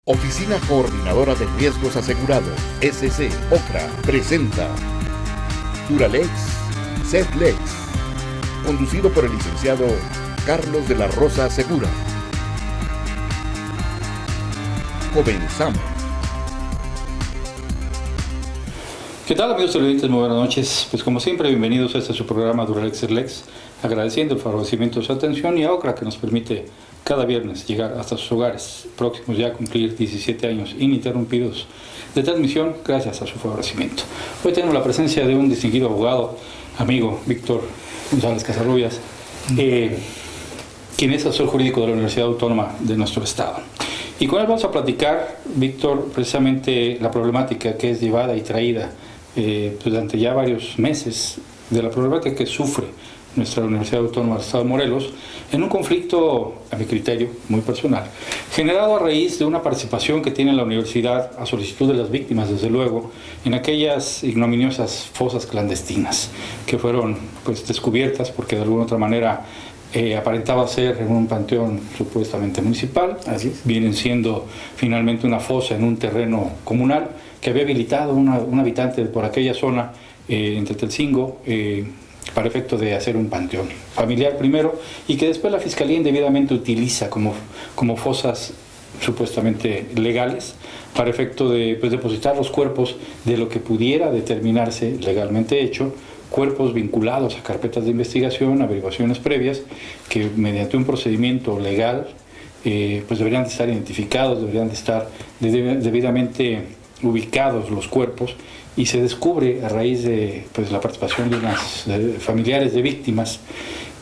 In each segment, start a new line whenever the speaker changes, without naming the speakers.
Oficina Coordinadora de Riesgos Asegurados, SC OCRA, presenta Duralex, Setlex, conducido por el licenciado Carlos de la Rosa Segura. Comenzamos.
¿Qué tal, amigos televidentes? Muy buenas noches. Pues como siempre, bienvenidos a este su programa Duralex Setlex, agradeciendo el favorecimiento de su atención y a OCRA que nos permite cada viernes llegar hasta sus hogares, próximos ya a cumplir 17 años ininterrumpidos de transmisión gracias a su favorecimiento. Hoy tenemos la presencia de un distinguido abogado, amigo, Víctor González Casarrubias, quien es asesor jurídico de la Universidad Autónoma de nuestro estado. Y con él vamos a platicar, Víctor, precisamente la problemática que es llevada y traída durante ya varios meses de la problemática que sufre nuestra Universidad Autónoma del Estado de Morelos, en un conflicto, a mi criterio, muy personal, generado a raíz de una participación que tiene la universidad a solicitud de las víctimas, desde luego, en aquellas ignominiosas fosas clandestinas que fueron pues descubiertas porque de alguna otra manera aparentaba ser en un panteón supuestamente municipal. Así es. Vienen siendo finalmente una fosa en un terreno comunal que había habilitado un habitante por aquella zona entre Telcingo, para efecto de hacer un panteón familiar primero, y que después la Fiscalía indebidamente utiliza como fosas supuestamente legales para efecto de depositar los cuerpos de lo que pudiera determinarse legalmente hecho, cuerpos vinculados a carpetas de investigación, averiguaciones previas, que mediante un procedimiento legal pues deberían de estar identificados, deberían de estar debidamente ubicados los cuerpos, y se descubre a raíz de la participación de unas familiares de víctimas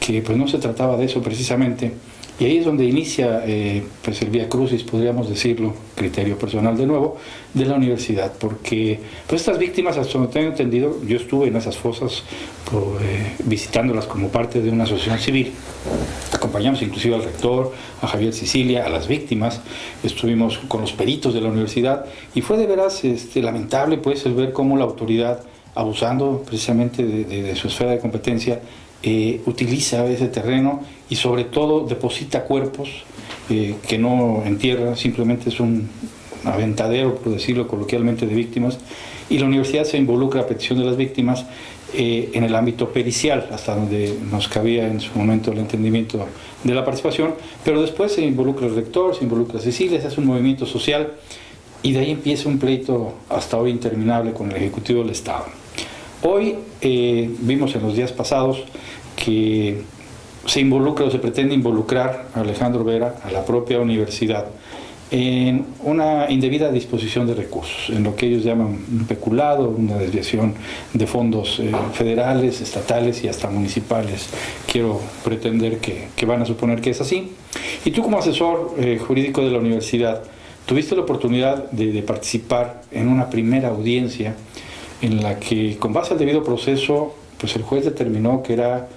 que pues no se trataba de eso precisamente, y ahí es donde inicia el vía crucis, podríamos decirlo, criterio personal de nuevo, de la universidad, porque pues estas víctimas, hasta donde tengo entendido, yo estuve en esas fosas visitándolas como parte de una asociación civil, acompañamos inclusive al rector, a Javier Sicilia, a las víctimas, estuvimos con los peritos de la universidad, y fue de veras lamentable pues el ver cómo la autoridad, abusando precisamente de su esfera de competencia, utiliza ese terreno y sobre todo deposita cuerpos que no entierra, simplemente es un aventadero, por decirlo coloquialmente, de víctimas, y la universidad se involucra a petición de las víctimas en el ámbito pericial, hasta donde nos cabía en su momento el entendimiento de la participación, pero después se involucra el rector, se involucra Cecilia, se hace un movimiento social, y de ahí empieza un pleito hasta hoy interminable con el Ejecutivo del Estado. Hoy vimos en los días pasados que se involucra o se pretende involucrar a Alejandro Vera, a la propia universidad, en una indebida disposición de recursos, en lo que ellos llaman un peculado, una desviación de fondos federales, estatales y hasta municipales. Quiero pretender que van a suponer que es así. Y tú, como asesor jurídico de la universidad, tuviste la oportunidad de participar en una primera audiencia en la que, con base al debido proceso, pues el juez determinó que era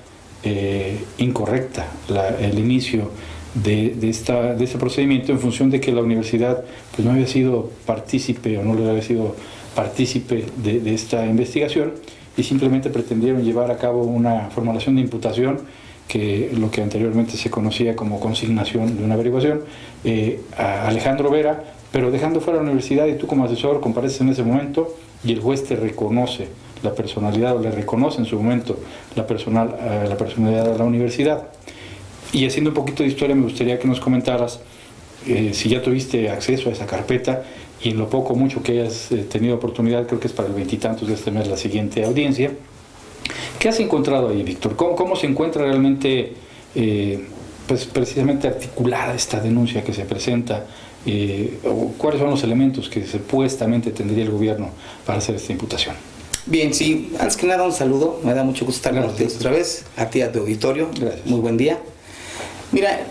incorrecta el inicio de este procedimiento, en función de que la universidad pues no había sido partícipe o no le había sido partícipe de esta investigación, y simplemente pretendieron llevar a cabo una formulación de imputación, que lo que anteriormente se conocía como consignación de una averiguación, a Alejandro Vera, pero dejando fuera la universidad, y tú como asesor compareces en ese momento y el juez te reconoce la personalidad, o le reconoce en su momento la personalidad de la universidad. Y haciendo un poquito de historia, me gustaría que nos comentaras si ya tuviste acceso a esa carpeta, y en lo poco o mucho que hayas tenido oportunidad, creo que es para el 20 y tantos de este mes la siguiente audiencia. ¿Qué has encontrado ahí, Víctor? ¿Cómo se encuentra realmente pues precisamente articulada esta denuncia que se presenta? ¿Cuáles son los elementos que supuestamente tendría el gobierno para hacer esta imputación?
Bien, sí, antes que nada un saludo, me da mucho gusto estar con ustedes otra vez, a ti, a tu auditorio.
Gracias.
Muy buen día. Mira,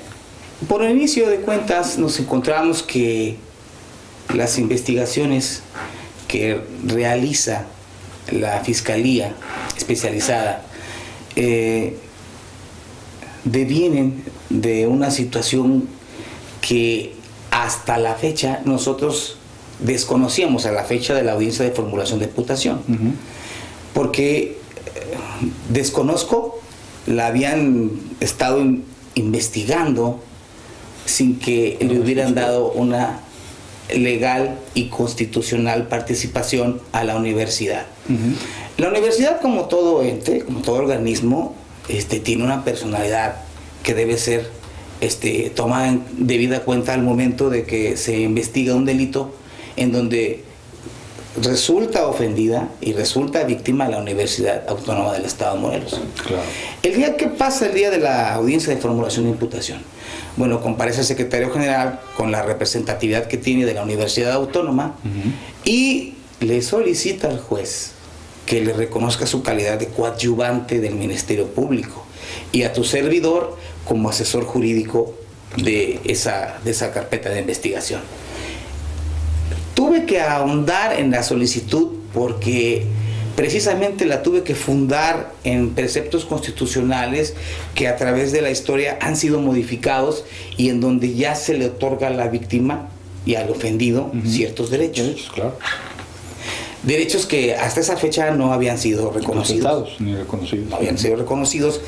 por el inicio de cuentas nos encontramos que las investigaciones que realiza la Fiscalía Especializada devienen de una situación que hasta la fecha nosotros desconocíamos, a la fecha de la audiencia de formulación de imputación. Porque desconozco, la habían estado investigando sin que le hubieran dado una legal y constitucional participación a la universidad. La universidad, como todo ente, como todo organismo, tiene una personalidad que debe ser tomada en debida cuenta al momento de que se investiga un delito en donde resulta ofendida y resulta víctima la Universidad Autónoma del Estado de Morelos.
Claro.
¿Qué pasa el día de la audiencia de formulación de imputación? Bueno, comparece el secretario general con la representatividad que tiene de la Universidad Autónoma y le solicita al juez que le reconozca su calidad de coadyuvante del Ministerio Público y a tu servidor como asesor jurídico de esa carpeta de investigación. Tuve que ahondar en la solicitud porque precisamente la tuve que fundar en preceptos constitucionales que a través de la historia han sido modificados y en donde ya se le otorga a la víctima y al ofendido ciertos derechos.
Claro.
Derechos que hasta esa fecha no habían sido reconocidos.
Ni reconocidos.
No habían sido reconocidos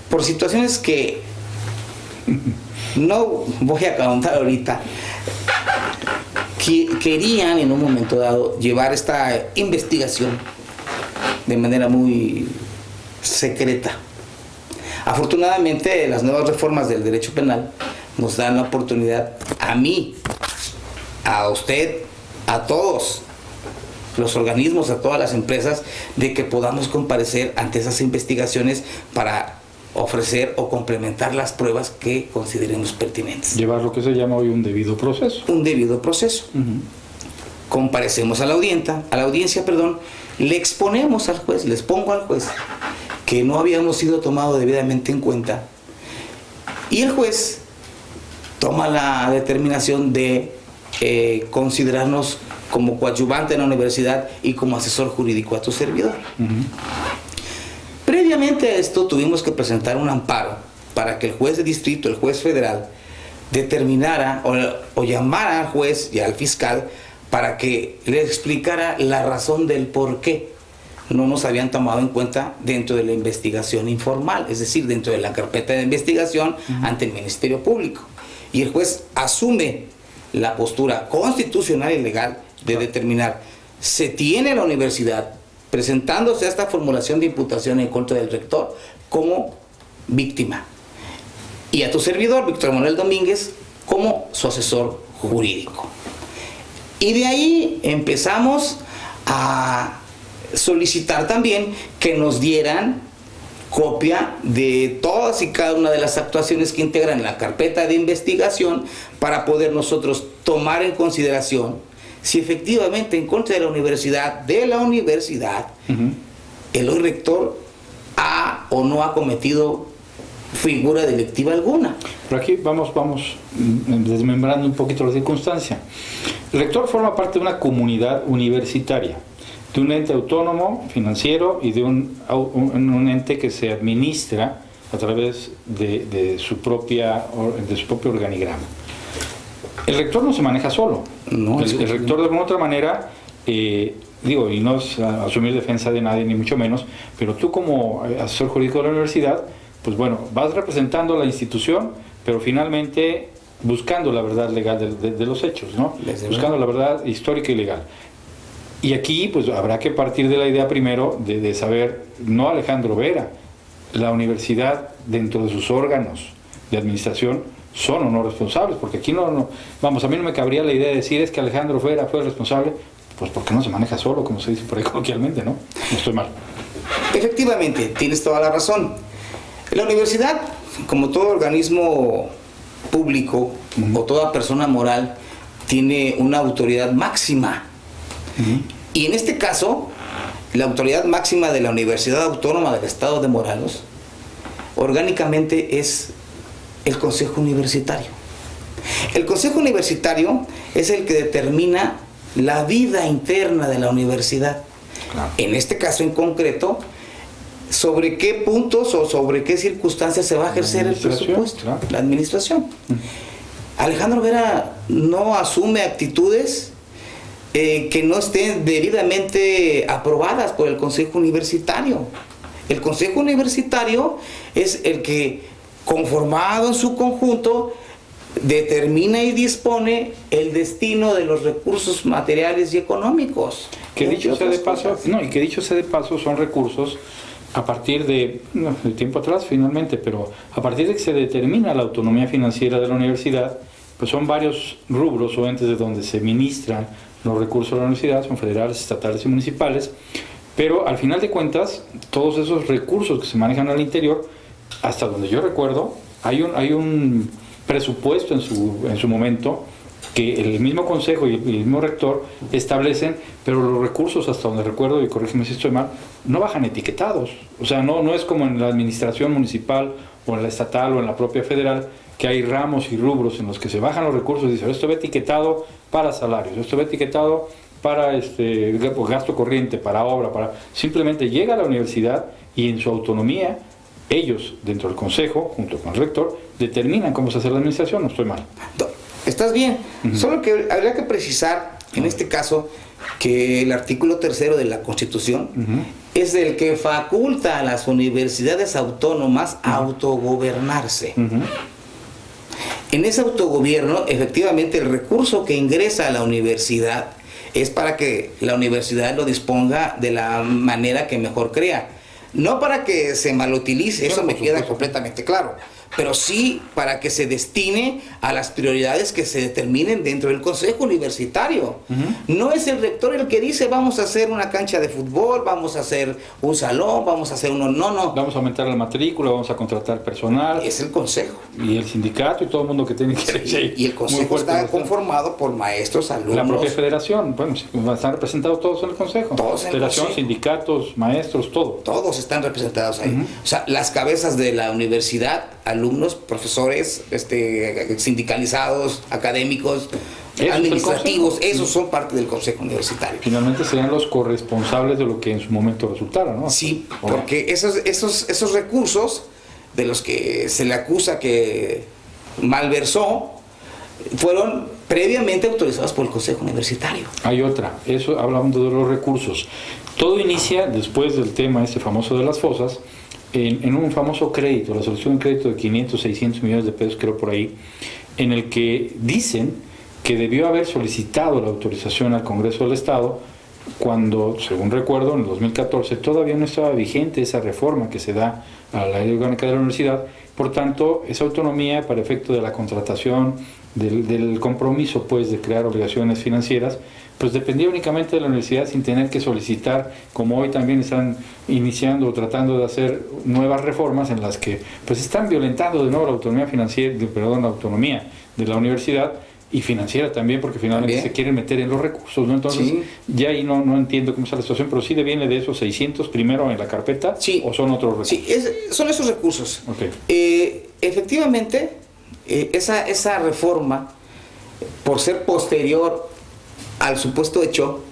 por situaciones que no voy a contar ahorita. Querían en un momento dado llevar esta investigación de manera muy secreta. Afortunadamente, las nuevas reformas del derecho penal nos dan la oportunidad a mí, a usted, a todos los organismos, a todas las empresas, de que podamos comparecer ante esas investigaciones para ofrecer o complementar las pruebas que consideremos pertinentes.
Llevar lo que se llama hoy un debido proceso.
Un debido proceso. Comparecemos a la audiencia, le exponemos al juez, les pongo al juez que no habíamos sido tomados debidamente en cuenta y el juez toma la determinación de considerarnos como coadyuvante en la universidad y como asesor jurídico a tu servidor. Previamente a esto tuvimos que presentar un amparo para que el juez de distrito, el juez federal, determinara o llamara al juez y al fiscal para que le explicara la razón del por qué no nos habían tomado en cuenta dentro de la investigación informal, es decir, dentro de la carpeta de investigación ante el Ministerio Público. Y el juez asume la postura constitucional y legal de determinar, se tiene la universidad presentándose a esta formulación de imputación en contra del rector como víctima y a tu servidor, Víctor Manuel Domínguez, como su asesor jurídico. Y de ahí empezamos a solicitar también que nos dieran copia de todas y cada una de las actuaciones que integran la carpeta de investigación para poder nosotros tomar en consideración si efectivamente en contra de la universidad, el hoy rector ha o no ha cometido figura delictiva alguna.
Pero aquí vamos desmembrando un poquito la circunstancia. El rector forma parte de una comunidad universitaria, de un ente autónomo, financiero y de un ente que se administra a través de su propio organigrama. El rector no se maneja solo. El rector de alguna otra manera, y no es asumir defensa de nadie ni mucho menos, pero tú como asesor jurídico de la universidad, pues bueno, vas representando la institución, pero finalmente buscando la verdad legal de los hechos, ¿no? Buscando la verdad histórica y legal. Y aquí pues habrá que partir de la idea primero de saber, no Alejandro Vera, la universidad dentro de sus órganos de administración son o no responsables, porque aquí vamos, a mí no me cabría la idea de decir es que Alejandro Vera fue responsable, pues porque no se maneja solo, como se dice por ahí coloquialmente, ¿no? No estoy mal.
Efectivamente, tienes toda la razón. La universidad, como todo organismo público o toda persona moral, tiene una autoridad máxima. Y en este caso, la autoridad máxima de la Universidad Autónoma del Estado de Morelos, orgánicamente es el Consejo Universitario. El Consejo Universitario es el que determina la vida interna de la universidad. Claro. En este caso en concreto, sobre qué puntos o sobre qué circunstancias se va a ejercer el presupuesto, claro. La administración. Alejandro Vera no asume actitudes que no estén debidamente aprobadas por el Consejo Universitario. El Consejo Universitario es el que, conformado en su conjunto, determina y dispone el destino de los recursos materiales y económicos.
Que dicho sea de paso, no, y que dicho sea de paso, son recursos a partir de tiempo atrás finalmente, pero a partir de que se determina la autonomía financiera de la universidad, pues son varios rubros o entes de donde se ministran los recursos de la universidad, son federales, estatales y municipales, pero al final de cuentas, todos esos recursos que se manejan al interior, hasta donde yo recuerdo, hay un presupuesto en su momento que el mismo consejo y el mismo rector establecen, pero los recursos, hasta donde recuerdo, y corrígeme si estoy mal, no bajan etiquetados. O sea, no es como en la administración municipal o en la estatal o en la propia federal, que hay ramos y rubros en los que se bajan los recursos y dicen, esto va etiquetado para salarios, esto va etiquetado para gasto corriente, para obra, simplemente llega a la universidad y en su autonomía, ellos, dentro del consejo, junto con el rector, determinan cómo se hace la administración. No estoy mal.
Estás bien, solo que habría que precisar, en este caso, que el artículo 3 de la Constitución es el que faculta a las universidades autónomas a autogobernarse. En ese autogobierno, efectivamente, el recurso que ingresa a la universidad es para que la universidad lo disponga de la manera que mejor crea. No para que se malutilice, eso me queda completamente claro, pero sí para que se destine a las prioridades que se determinen dentro del consejo universitario. No es el rector el que dice vamos a hacer una cancha de fútbol, vamos a hacer un salón, vamos a hacer uno, no.
Vamos a aumentar la matrícula, vamos a contratar personal.
Es el consejo.
Y el sindicato y todo el mundo que tiene que
sí, y el consejo está conformado por maestros, alumnos.
La propia federación, bueno, están representados todos en el consejo.
Todos en el
federación,
consejo.
Sindicatos, maestros, todo.
Todos están representados ahí. O sea, las cabezas de la universidad, alumnos, profesores, sindicalizados, académicos, administrativos, esos son parte del consejo universitario.
Finalmente serían los corresponsables de lo que en su momento resultara, ¿no?
Sí, porque esos recursos de los que se le acusa que malversó fueron previamente autorizados por el consejo universitario.
Hay otra, eso hablando de los recursos. Todo inicia después del tema famoso de las fosas, en un famoso crédito, la solución de crédito de 500, 600 millones de pesos, creo por ahí, en el que dicen que debió haber solicitado la autorización al Congreso del Estado cuando, según recuerdo, en el 2014 todavía no estaba vigente esa reforma que se da a la ley orgánica de la universidad. Por tanto, esa autonomía para efecto de la contratación, del compromiso pues de crear obligaciones financieras, pues dependía únicamente de la universidad sin tener que solicitar, como hoy también están iniciando o tratando de hacer nuevas reformas en las que pues están violentando de nuevo la autonomía financiera, la autonomía de la universidad y financiera también, porque finalmente se quieren meter en los recursos, ¿no? Entonces, ya ahí no entiendo cómo está la situación, pero sí viene de esos 600 primero en la carpeta, o son otros recursos.
Sí, son esos recursos. Efectivamente, esa reforma, por ser posterior al supuesto hecho,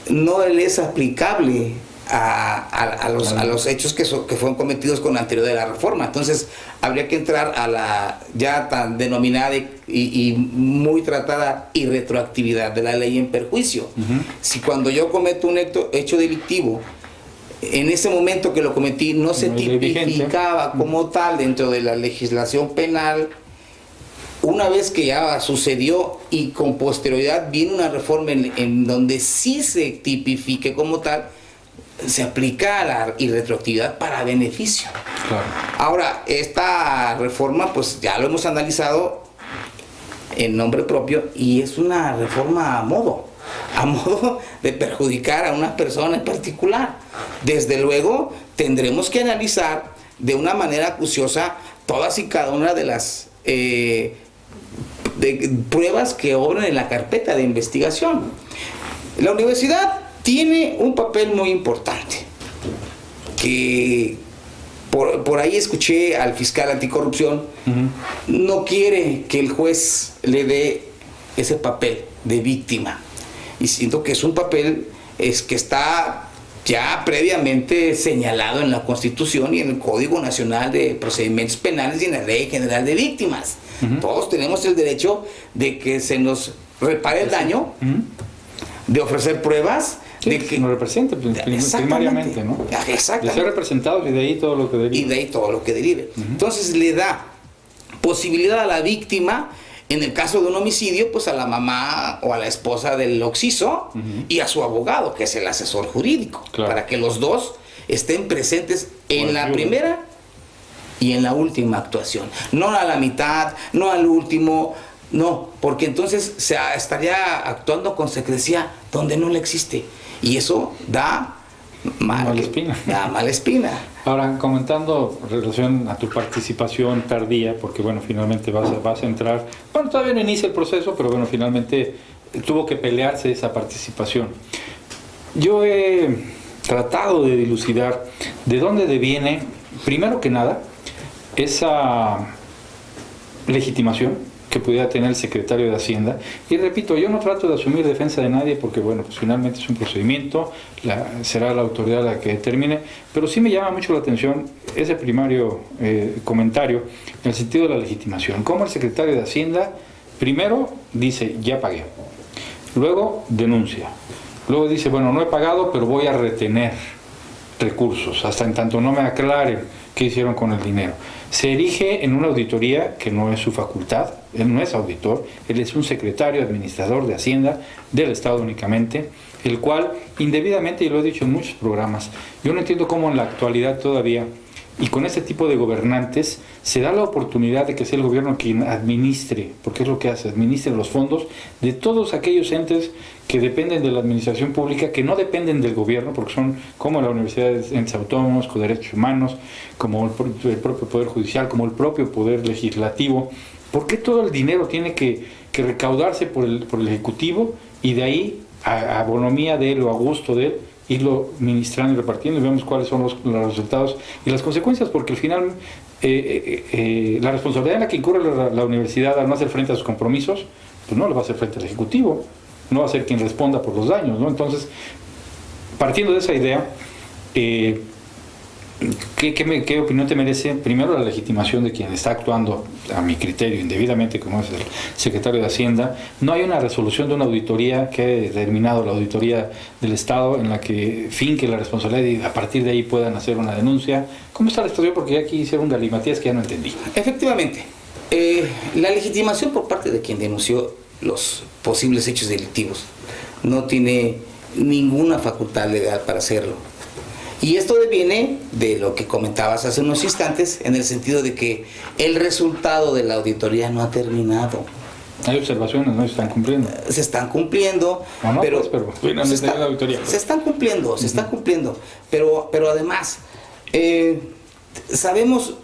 no le es aplicable a los hechos que fueron cometidos con anterior de la reforma. Entonces habría que entrar a la ya tan denominada y muy tratada irretroactividad de la ley en perjuicio. Si cuando yo cometo un hecho delictivo, en ese momento que lo cometí no se tipificaba como tal dentro de la legislación penal, una vez que ya sucedió y con posterioridad viene una reforma en donde sí se tipifique como tal, se aplica la irretroactividad para beneficio.
Claro.
Ahora, esta reforma pues ya lo hemos analizado en nombre propio y es una reforma a modo de perjudicar a una persona en particular. Desde luego tendremos que analizar de una manera acuciosa todas y cada una de las pruebas que obran en la carpeta de investigación. La universidad tiene un papel muy importante, que por ahí escuché al fiscal anticorrupción, no quiere que el juez le dé ese papel de víctima, y siento que es un papel que está ya previamente señalado en la Constitución y en el Código Nacional de Procedimientos Penales y en la Ley General de Víctimas. Todos tenemos el derecho de que se nos repare el daño, de ofrecer pruebas,
de que nos represente primariamente, ¿no?
Exactamente.
De ser representados y de ahí todo lo que derive.
Entonces le da posibilidad a la víctima, en el caso de un homicidio, pues a la mamá o a la esposa del occiso y a su abogado, que es el asesor jurídico, para que los dos estén presentes en la primera y en la última actuación. No a la mitad, no al último, no, porque entonces se estaría actuando con secrecía donde no le existe. Y eso da mala espina.
Ahora, comentando en relación a tu participación tardía, porque bueno, finalmente vas a entrar, bueno, todavía no inicia el proceso, pero bueno, finalmente tuvo que pelearse esa participación. Yo he tratado de dilucidar de dónde deviene, primero que nada, esa legitimación que pudiera tener el secretario de Hacienda. Y repito, yo no trato de asumir defensa de nadie porque, bueno, pues finalmente es un procedimiento, será la autoridad la que determine, pero sí me llama mucho la atención ese primario comentario en el sentido de la legitimación. Cómo el secretario de Hacienda primero dice, ya pagué, luego denuncia, luego dice, bueno, no he pagado, pero voy a retener recursos, hasta en tanto no me aclaren qué hicieron con el dinero. Se erige en una auditoría que no es su facultad, él no es auditor, él es un secretario administrador de Hacienda del Estado únicamente, el cual indebidamente, y lo he dicho en muchos programas, yo no entiendo cómo en la actualidad todavía, y con este tipo de gobernantes, se da la oportunidad de que sea el gobierno quien administre, porque es lo que hace, administre los fondos de todos aquellos entes que dependen de la administración pública, que no dependen del gobierno, porque son como la Universidad de Entes Autónomos, con derechos humanos, como el propio Poder Judicial, como el propio Poder Legislativo. ¿Por qué todo el dinero tiene que recaudarse por el Ejecutivo y de ahí, a bonomía de él o a gusto de él, irlo ministrando y repartiendo y vemos cuáles son los resultados y las consecuencias? Porque al final la responsabilidad en la que incurre la universidad al no hacer frente a sus compromisos, pues no le va a hacer frente al Ejecutivo, no va a ser quien responda por los daños, ¿no? Entonces, partiendo de esa idea, ¿qué opinión te merece? Primero, la legitimación de quien está actuando, a mi criterio, indebidamente, como es el secretario de Hacienda. No hay una resolución de una auditoría que haya determinado la auditoría del Estado en la que finque la responsabilidad y a partir de ahí puedan hacer una denuncia. ¿Cómo está la situación? Porque ya aquí hicieron un galimatías que ya no entendí.
Efectivamente, la legitimación por parte de quien denunció los posibles hechos delictivos no tiene ninguna facultad legal para hacerlo. Y esto deviene de lo que comentabas hace unos instantes, en el sentido de que el resultado de la auditoría no ha terminado.
Hay observaciones, ¿no? Se están cumpliendo.
Se están cumpliendo,
no,
pero,
pues, pero finalmente hay la auditoría.
Se están cumpliendo, se están cumpliendo. Pero además, sabemos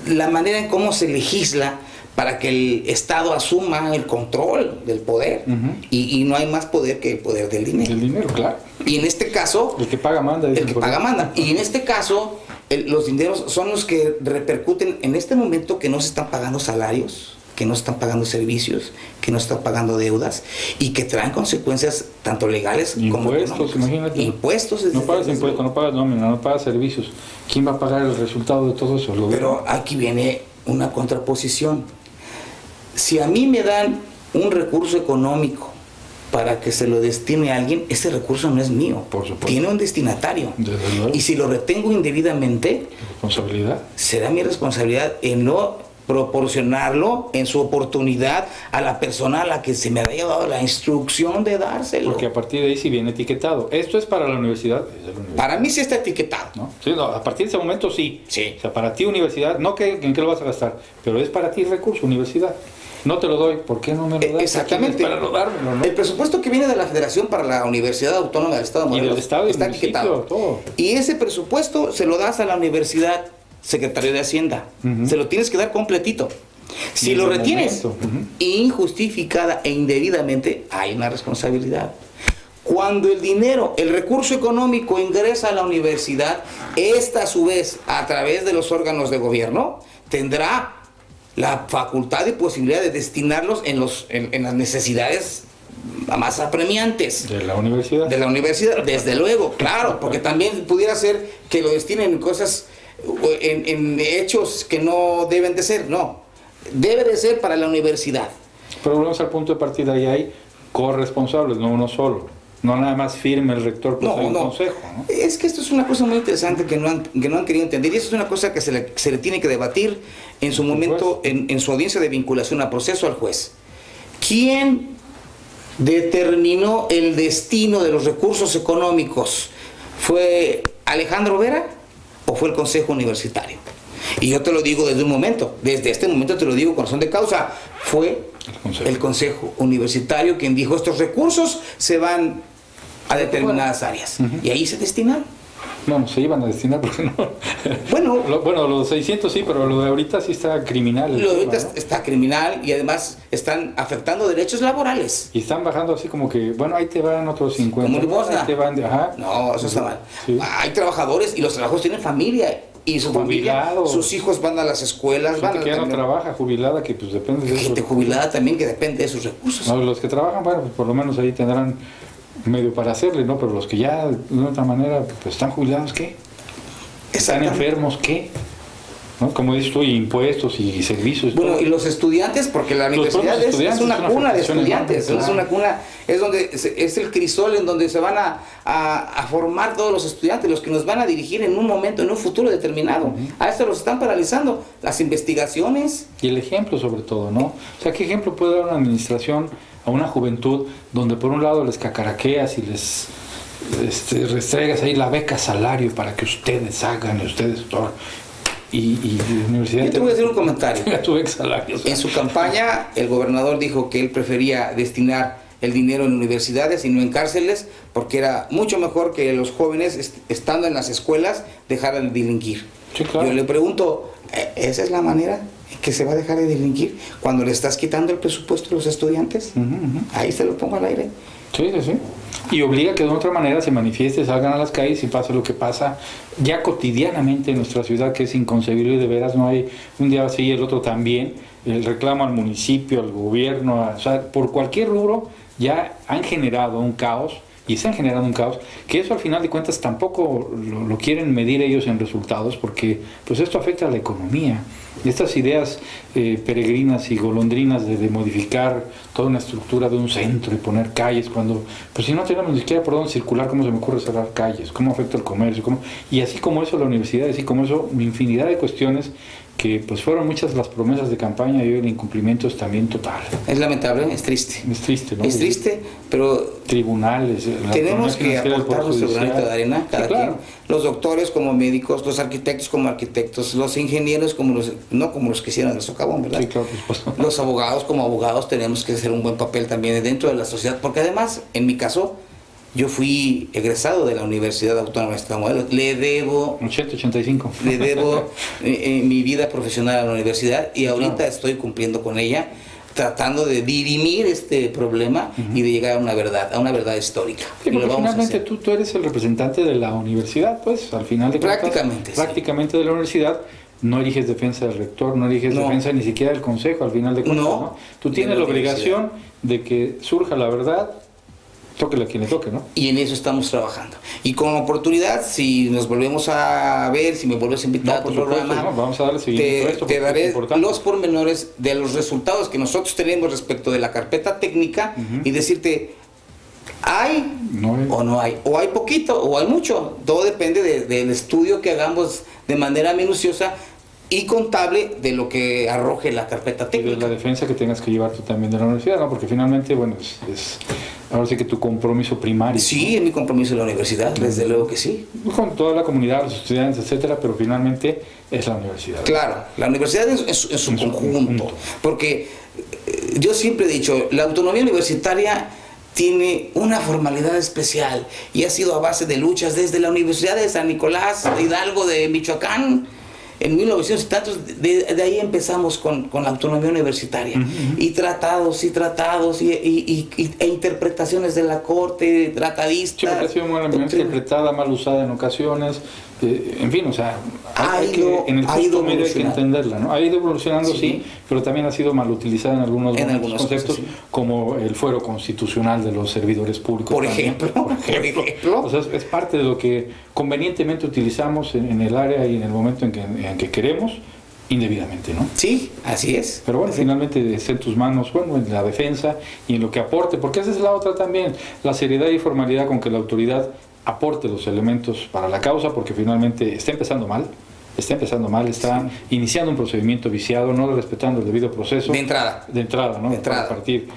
la manera en cómo se legisla para que el Estado asuma el control del poder. Y no hay más poder que el poder del dinero.
El dinero, claro.
Y en este caso...
El que paga manda.
El que paga manda. Y en este caso, los dineros son los que repercuten en este momento que no se están pagando salarios, que no se están pagando servicios, que no se están pagando deudas y que traen consecuencias tanto legales como económicas.
Imagínate.
Impuestos.
No pagas impuestos, no pagas nómina, no pagas servicios. ¿Quién va a pagar el resultado de todo eso?
Pero aquí viene una contraposición. Si a mí me dan un recurso económico para que se lo destine a alguien, ese recurso no es mío.
Por supuesto.
Tiene un destinatario.
Desde luego.
Y si lo retengo indebidamente,
responsabilidad.
Será mi responsabilidad en no proporcionarlo en su oportunidad a la persona a la que se me haya dado la instrucción de dárselo.
Porque a partir de ahí sí viene etiquetado. Esto es para la universidad.
Para mí sí está etiquetado.
¿No? Sí, no, a partir de ese momento sí.
Sí.
O sea, para ti universidad, no que en qué lo vas a gastar, pero es para ti recurso, universidad. No te lo doy, ¿por qué no me lo das?
Exactamente.
Para no dármelo, ¿no?
El presupuesto que viene de la Federación para la Universidad Autónoma del Estado de Morelos
y del Estado
está etiquetado.
Todo.
Y ese presupuesto se lo das a la universidad, secretario de Hacienda. Se lo tienes que dar completito. Si lo retienes injustificada e indebidamente, hay una responsabilidad. Cuando el dinero, el recurso económico ingresa a la universidad, esta a su vez, a través de los órganos de gobierno, tendrá la facultad y posibilidad de destinarlos en las necesidades más apremiantes.
De la universidad.
De la universidad, desde luego, claro, porque también pudiera ser que lo destinen en cosas, en hechos que no deben de ser, no. Debe de ser para la universidad.
Pero volvemos al punto de partida, y hay corresponsables, no uno solo. No nada más firme el rector, pues hay un consejo, ¿no?
Es que esto es una cosa muy interesante que no han querido entender, y eso es una cosa que se le tiene que debatir en su momento, en su audiencia de vinculación a proceso al juez. ¿Quién determinó el destino de los recursos económicos? ¿Fue Alejandro Vera o fue el Consejo Universitario? Y yo te lo digo desde este momento te lo digo con razón de causa, fue el Consejo Universitario quien dijo: estos recursos se van a determinadas áreas. Y ahí se destinaron.
No, se iban a destinar porque no. Bueno, los 600 sí, pero lo de ahorita sí está criminal.
Lo de ahorita está criminal, y además están afectando derechos laborales.
Y están bajando así como que, bueno, ahí te van otros 50.
Como limosna.
Ahí te van ajá.
No, eso está mal.
Sí.
Hay trabajadores, y los trabajadores tienen familia. Y su familia, sus hijos van a las escuelas.
Gente que ya no trabaja, jubilada, que pues depende de eso.
Gente jubilada también que depende de sus recursos.
No, los que trabajan, bueno, pues por lo menos ahí tendrán medio para hacerle, ¿no? Pero los que ya de otra manera pues están jubilados, ¿qué? Están enfermos, ¿qué? ¿No? Como dices tú, impuestos y servicios.
Bueno,
todo.
Y los estudiantes, porque la universidad es una cuna de estudiantes, claro. Es una cuna, es donde es el crisol en donde se van a formar todos los estudiantes, los que nos van a dirigir en un momento, en un futuro determinado. A esto los están paralizando las investigaciones.
Y el ejemplo sobre todo, ¿no? O sea, ¿qué ejemplo puede dar una administración a una juventud donde por un lado les cacaraqueas y les restregas ahí la beca salario para que ustedes hagan, y ustedes todo? Y la universidad.
Yo te voy a hacer un comentario.
Tu ex salario, o sea.
En su campaña, el gobernador dijo que él prefería destinar el dinero en universidades y no en cárceles, porque era mucho mejor que los jóvenes, estando en las escuelas, dejaran de delinquir.
Sí, claro.
Yo le pregunto, ¿esa es la manera que se va a dejar de delinquir? Cuando le estás quitando el presupuesto a los estudiantes. Ahí se lo pongo al aire.
Sí. Y obliga que de otra manera se manifieste, salgan a las calles y pase lo que pasa ya cotidianamente en nuestra ciudad, que es inconcebible. De veras, no hay un día así y el otro también. El reclamo al municipio, al gobierno, o sea, por cualquier rubro ya han generado un caos, y están generando un caos, que eso al final de cuentas tampoco lo quieren medir ellos en resultados, porque pues esto afecta a la economía. Y estas ideas peregrinas y golondrinas de modificar toda una estructura de un centro y poner calles, cuando pues si no tenemos ni siquiera por dónde circular, ¿cómo se me ocurre cerrar calles? ¿Cómo afecta el comercio? Y así como eso la universidad, así como eso, infinidad de cuestiones que pues fueron muchas las promesas de campaña, y hoy el incumplimiento es también total.
Es lamentable, es triste.
Es triste, ¿no?
Es triste, pero
tribunales.
Tenemos que aportar nuestro granito de arena, cada quien. Los doctores como médicos, los arquitectos como arquitectos, los ingenieros no como los que hicieron el socavón, ¿verdad?
Sí, claro, pues.
Los abogados como abogados tenemos que hacer un buen papel también dentro de la sociedad, porque además, en mi caso, yo fui egresado de la Universidad Autónoma de Estado Morelos. Le debo
85.
Le debo mi vida profesional a la universidad, y ahorita estoy cumpliendo con ella, tratando de dirimir este problema y de llegar a una verdad histórica.
Sí, porque finalmente tú eres el representante de la universidad, pues, al final de cuentas. Prácticamente de la universidad. No eliges defensa del rector, no eliges defensa ni siquiera del consejo, al final de cuentas, ¿no? Tú tienes la obligación de que surja la verdad, tóquele a quien le toque, ¿no?
Y en eso estamos trabajando. Y con oportunidad, si nos volvemos a ver, si me vuelves a invitar a tu programa,
vamos a darle seguimiento a esto,
te daré los pormenores de los resultados que nosotros tenemos respecto de la carpeta técnica, y decirte, ¿hay o no hay? O hay poquito o hay mucho. Todo depende del estudio que hagamos de manera minuciosa y contable de lo que arroje la carpeta técnica.
Y de la defensa que tengas que llevar tú también de la universidad, ¿no? Porque finalmente, bueno, es ahora sí que tu compromiso primario.
Sí, es mi compromiso de la universidad, desde luego que sí.
Con toda la comunidad, los estudiantes, etcétera, pero finalmente es la universidad.
Claro, la universidad es su conjunto. Porque yo siempre he dicho, la autonomía universitaria tiene una formalidad especial y ha sido a base de luchas desde la Universidad de San Nicolás de Hidalgo de Michoacán. En 1900 y tantos, de ahí empezamos con la autonomía universitaria. Y tratados e interpretaciones de la corte, tratadistas.
Sí, porque ha sido mal interpretada, mal usada en ocasiones. En fin, o sea, hay que entenderla, ¿no? Ha ido evolucionando, sí, pero también ha sido mal utilizada en algunos conceptos, cosas, como el fuero constitucional de los servidores públicos.
Por ejemplo.
O sea, es parte de lo que convenientemente utilizamos en el área y en el momento en que queremos, indebidamente, ¿no?
Sí, así es.
Pero bueno,
Sí.
finalmente está en tus manos, bueno, en la defensa y en lo que aporte, porque esa es la otra también, la seriedad y formalidad con que la autoridad aporte los elementos para la causa, porque finalmente está empezando mal, está iniciando un procedimiento viciado, no respetando el debido proceso.
De entrada.
De entrada, ¿no?
De entrada.
Para partir.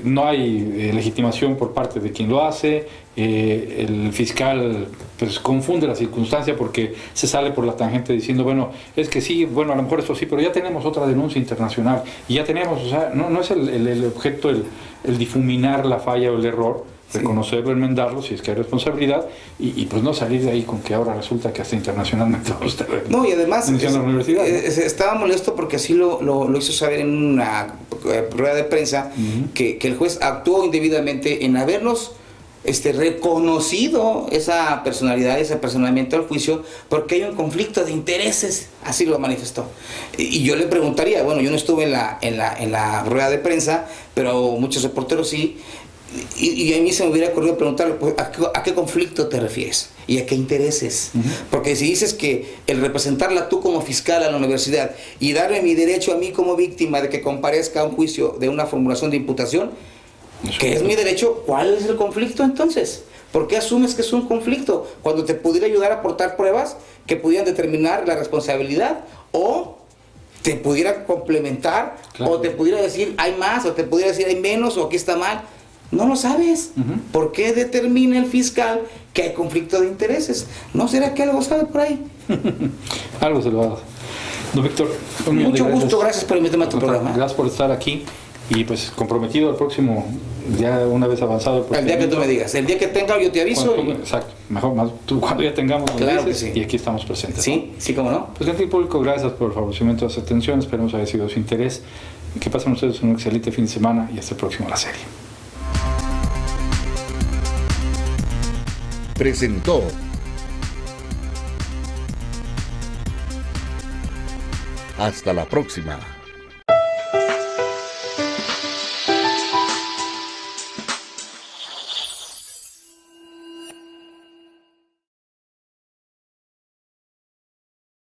No hay legitimación por parte de quien lo hace, el fiscal pues confunde la circunstancia porque se sale por la tangente diciendo, bueno, es que sí, bueno, a lo mejor esto sí, pero ya tenemos otra denuncia internacional, y ya tenemos, o sea, no es el objeto el difuminar la falla o el error,
Sí.
reconocerlo, enmendarlo si es que hay responsabilidad, y pues no salir de ahí con que ahora resulta que hasta internacionalmente va a estar
No, y además
iniciando la universidad, ¿no?
estaba molesto porque así lo hizo saber en una rueda de prensa, que el juez actuó indebidamente en habernos reconocido esa personalidad, ese personamiento del juicio, porque hay un conflicto de intereses, así lo manifestó. Y yo le preguntaría, bueno, yo no estuve en la rueda de prensa, pero muchos reporteros sí, y a mí se me hubiera ocurrido preguntarle, pues, ¿a qué conflicto te refieres? ¿Y a qué intereses? Porque si dices que el representarla tú como fiscal a la universidad y darme mi derecho a mí como víctima de que comparezca a un juicio de una formulación de imputación, que es mi derecho, ¿cuál es el conflicto entonces? ¿Por qué asumes que es un conflicto cuando te pudiera ayudar a aportar pruebas que pudieran determinar la responsabilidad, o te pudiera complementar,
claro,
o te pudiera decir hay más, o te pudiera decir hay menos, o aquí está mal? No lo sabes. ¿Por qué determina el fiscal que hay conflicto de intereses? ¿No será que algo sabe por ahí?
Algo se lo va a dar. Don Víctor,
Mucho gusto, gracias por invitarme a tu programa.
Gracias por estar aquí y pues comprometido al próximo, ya una vez avanzado el
El día que tú me digas, el día que tenga yo te aviso.
Exacto, mejor más tú cuando ya tengamos nos
Claro
dices,
que sí.
y aquí estamos presentes.
Sí,
¿no?
sí, cómo no.
Pues gentil público, gracias por el favorecimiento de su atención, esperemos haya sido de su interés, que pasen ustedes un excelente fin de semana y hasta el próximo La Serie.
Presentó Hasta la próxima.